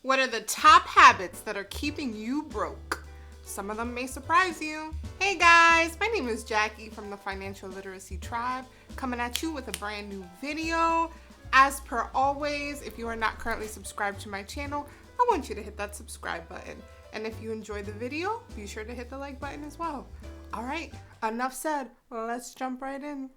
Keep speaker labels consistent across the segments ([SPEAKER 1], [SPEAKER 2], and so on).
[SPEAKER 1] What are the top habits that are keeping you broke? Some of them may surprise you. Hey guys, my name is Jackie from the Financial Literacy Tribe, coming at you with a brand new video. As per always, if you are not currently subscribed to my channel, I want you to hit that subscribe button. And if you enjoyed the video, be sure to hit the like button as well. All right, enough said. Let's jump right in.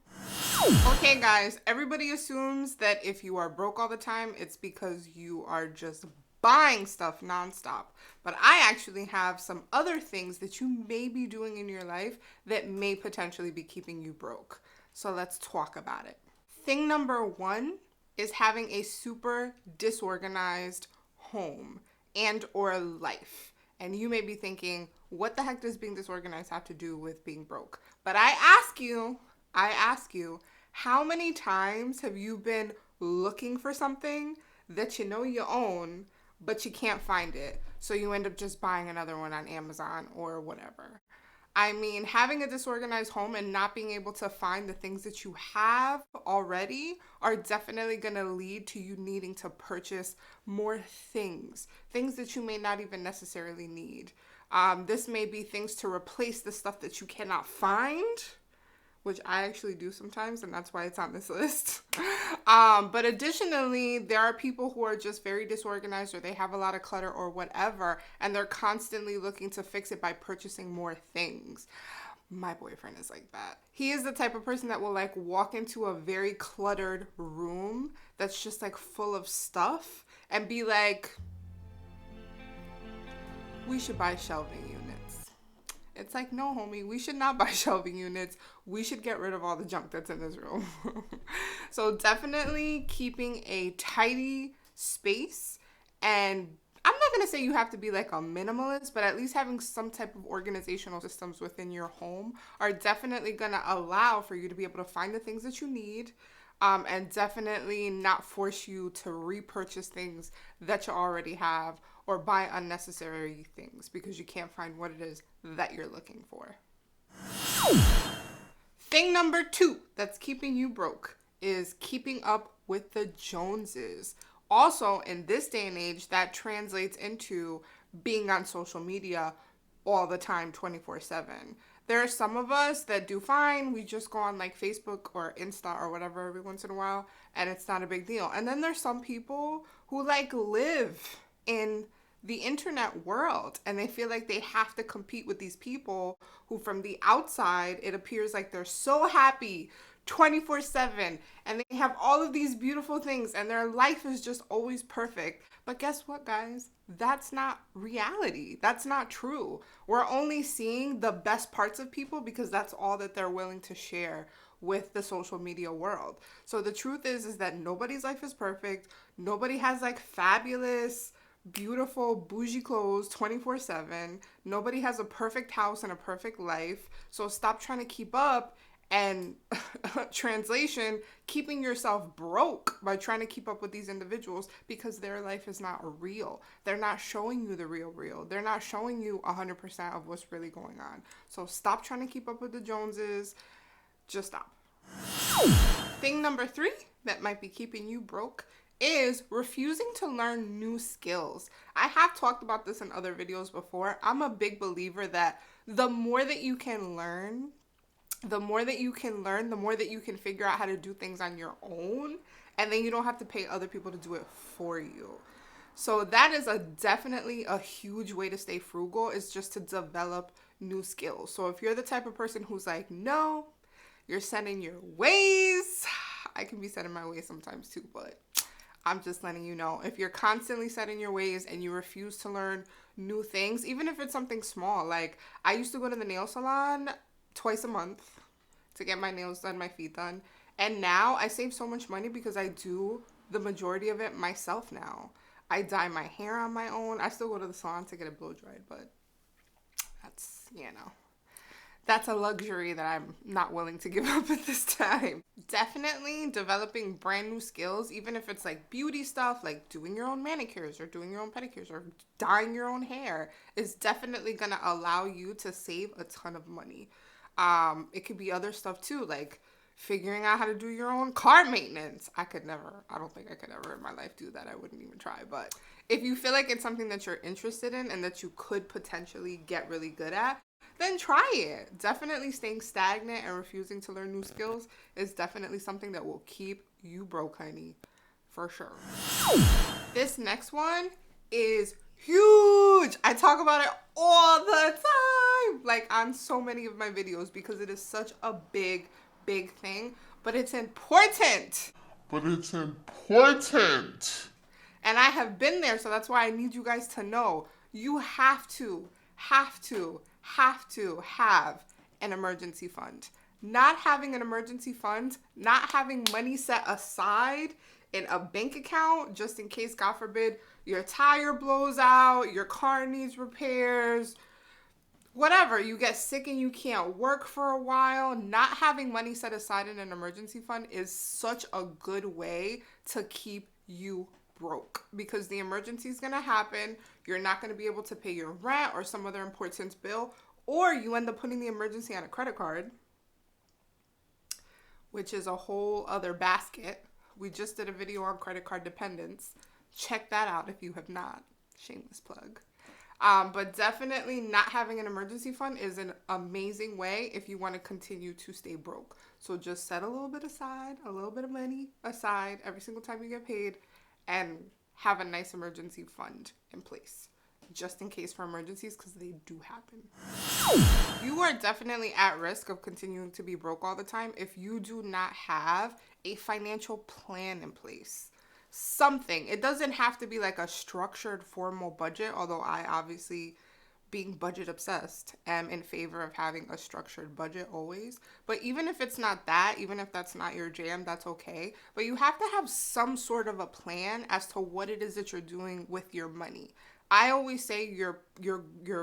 [SPEAKER 1] Okay guys, everybody assumes that if you are broke all the time, it's because you are just buying stuff nonstop. But I actually have some other things that you may be doing in your life that may potentially be keeping you broke. So let's talk about it. Thing number one is having a super disorganized home and or life. And you may be thinking, what the heck does being disorganized have to do with being broke? But I ask you, how many times have you been looking for something that you know you own, but you can't find it? So you end up just buying another one on Amazon or whatever. I mean, having a disorganized home and not being able to find the things that you have already are definitely going to lead to you needing to purchase more things that you may not even necessarily need. This may be things to replace the stuff that you cannot find, which I actually do sometimes, and that's why it's on this list. But additionally, there are people who are just very disorganized, or they have a lot of clutter or whatever, and they're constantly looking to fix it by purchasing more things. My boyfriend is like that. He is the type of person that will like walk into a very cluttered room that's just like full of stuff and be like, we should buy shelving units. It's like, no, homie, we should not buy shelving units. We should get rid of all the junk that's in this room. So definitely keeping a tidy space. And I'm not going to say you have to be like a minimalist, but at least having some type of organizational systems within your home are definitely going to allow for you to be able to find the things that you need. And definitely not force you to repurchase things that you already have or buy unnecessary things because you can't find what it is that you're looking for. Thing number two that's keeping you broke is keeping up with the Joneses. Also, in this day and age, that translates into being on social media all the time, 24/7. There are some of us that do fine. We just go on like Facebook or Insta or whatever every once in a while, and it's not a big deal. And then there's some people who like live in the internet world and they feel like they have to compete with these people who from the outside, it appears like they're so happy 24/7 and they have all of these beautiful things and their life is just always perfect. But guess what, guys? That's not reality. That's not true. We're only seeing the best parts of people because that's all that they're willing to share with the social media world. So the truth is that nobody's life is perfect. Nobody has like fabulous, beautiful, bougie clothes 24/7. Nobody has a perfect house and a perfect life. So stop trying to keep up and translation, keeping yourself broke by trying to keep up with these individuals because their life is not real. They're not showing you the real. They're not showing you 100% of what's really going on. So stop trying to keep up with the Joneses. Just stop. Thing number three that might be keeping you broke is refusing to learn new skills. I have talked about this in other videos before. I'm a big believer that the more that you can learn, the more that you can figure out how to do things on your own, and then you don't have to pay other people to do it for you. So that is definitely a huge way to stay frugal, is just to develop new skills. So if you're the type of person who's like, no, you're set in your ways, I can be set in my ways sometimes too, but I'm just letting you know, if you're constantly set in your ways and you refuse to learn new things, even if it's something small, like I used to go to the nail salon twice a month to get my nails done, my feet done. And now I save so much money because I do the majority of it myself now. I dye my hair on my own. I still go to the salon to get it blow dried, but that's, that's a luxury that I'm not willing to give up at this time. Definitely developing brand new skills, even if it's like beauty stuff, like doing your own manicures or doing your own pedicures or dyeing your own hair, is definitely going to allow you to save a ton of money. It could be other stuff too, like figuring out how to do your own car maintenance. I don't think I could ever in my life do that. I wouldn't even try, but If you feel like it's something that you're interested in and that you could potentially get really good at, then try it. Definitely staying stagnant and refusing to learn new skills is definitely something that will keep you broke, honey. For sure. This next one is huge. I talk about it all the time, like on so many of my videos, because it is such a big thing, but it's important. And I have been there, so that's why I need you guys to know. You have to have an emergency fund. Not having an emergency fund, not having money set aside in a bank account just in case, God forbid, your tire blows out, your car needs repairs, whatever, you get sick and you can't work for a while. Not having money set aside in an emergency fund is such a good way to keep you broke, because the emergency is going to happen. You're not going to be able to pay your rent or some other important bill, or you end up putting the emergency on a credit card, which is a whole other basket. We just did a video on credit card dependence. Check that out if you have not. Shameless plug. But definitely not having an emergency fund is an amazing way if you want to continue to stay broke. So just set a little bit aside, a little bit of money aside every single time you get paid, and have a nice emergency fund in place just in case for emergencies, because they do happen. You are definitely at risk of continuing to be broke all the time if you do not have a financial plan in place. Something. It doesn't have to be like a structured formal budget, although I obviously, being budget obsessed, am in favor of having a structured budget always. But even if it's not that, even if that's not your jam, that's okay. But you have to have some sort of a plan as to what it is that you're doing with your money. I always say your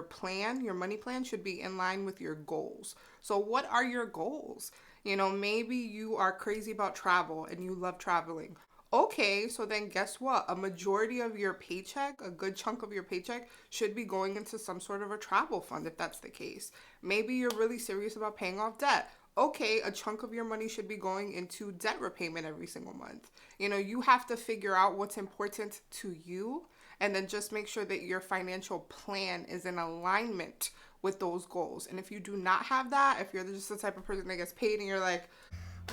[SPEAKER 1] plan, your money plan, should be in line with your goals. So what are your goals? You know, maybe you are crazy about travel and you love traveling. Okay, so then guess what? A majority of your paycheck, a good chunk of your paycheck, should be going into some sort of a travel fund if that's the case. Maybe you're really serious about paying off debt. Okay, a chunk of your money should be going into debt repayment every single month. You know, you have to figure out what's important to you, and then just make sure that your financial plan is in alignment with those goals. And if you do not have that, if you're just the type of person that gets paid and you're like,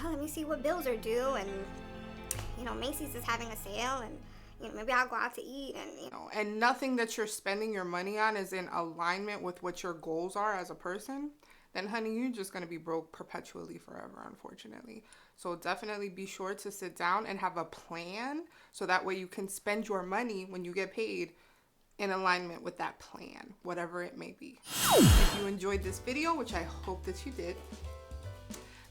[SPEAKER 2] well, let me see what bills are due, and Macy's is having a sale, and maybe I'll go out to eat,
[SPEAKER 1] and nothing that you're spending your money on is in alignment with what your goals are as a person, then honey, you're just going to be broke perpetually forever, unfortunately. So definitely be sure to sit down and have a plan, so that way you can spend your money when you get paid in alignment with that plan, whatever it may be. If you enjoyed this video, which I hope that you did,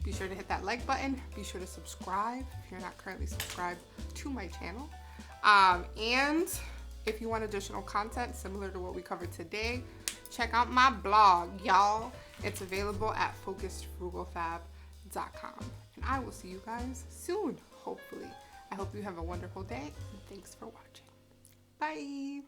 [SPEAKER 1] be sure to hit that like button. Be sure to subscribe if you're not currently subscribed to my channel. And if you want additional content similar to what we covered today, check out my blog, y'all. It's available at focusedfrugalfab.com. And I will see you guys soon, hopefully. I hope you have a wonderful day, and thanks for watching. Bye.